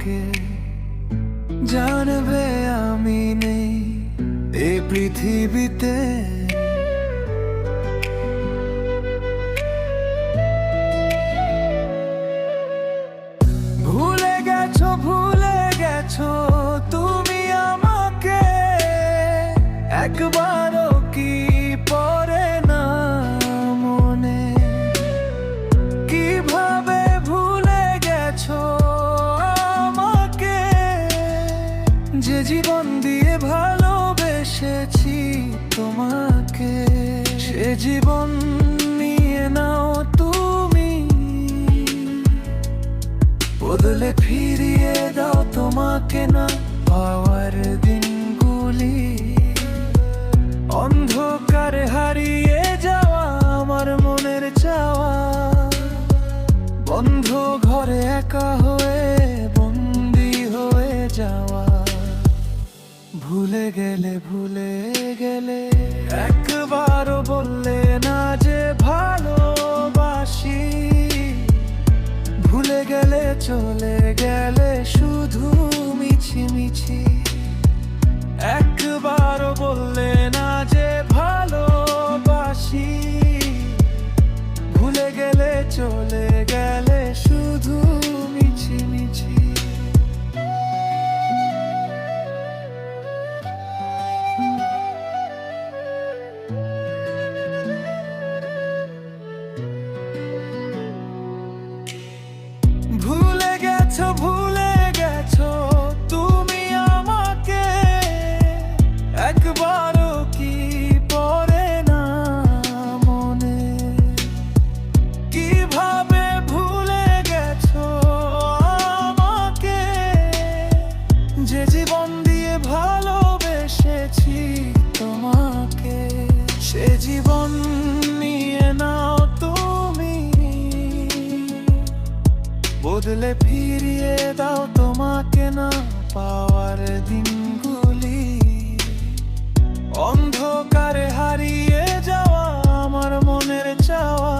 তোমাকে জানবে আমি নেই এই পৃথিবীতে। ভুলে গেছো তুমি আমাকে, একবারও কি পড়ে না মনে? কিভাবে ভুলে গেছো আমাকে, যে জীবন দিয়ে ভালোবেসেছি তোমাকে। সে জীবন নিয়ে নাও তুমি, বদলে ফিরিয়ে দাও তোমাকে না পাওয়ার দিনগুলি। অন্ধকারে হারিয়ে যাওয়া আমার মনের চাওয়া, বন্ধ ঘরে একা হয়ে বন্দি হয়ে যাওয়া। ভুলে গেলে একবারও বললে না যে ভালোবাসি। ভুলে গেলে চলে গেলে শুধু মিছিমিছি। একবারও বললে না যে ভালোবাসি। ভুলে গেলে চলে গেলে শুধু মিছিমিছি। ভুলে গেছো তুমি আমাকে, একবারও কি পড়ে না মনে? কিভাবে ভুলে গেছো আমাকে, যে জীবন দিয়ে ভালোবেসেছি তোমাকে। সে জীবন নিয়ে নাও তুমি, বদলে ফিরিয়ে দাও তোমাকে না পাওয়ার দিনগুলি। অন্ধকারে হারিয়ে যাওয়া আমার মনের চাওয়া,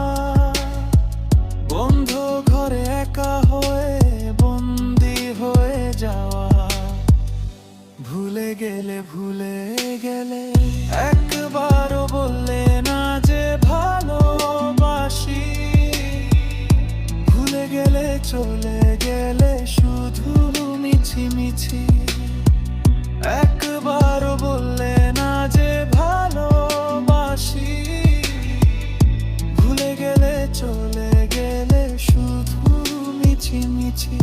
বন্ধ ঘরে একা হয়ে বন্দি হয়ে যাওয়া। ভুলে গেলে একবারও বললে না যে ভালোবাসি। ভুলে গেলে চলে গেলে শুধু মিছিমিছি। একবারও বললে না যে ভালোবাসি। ভুলে গেলে চলে গেলে শুধু মিছিমিছি।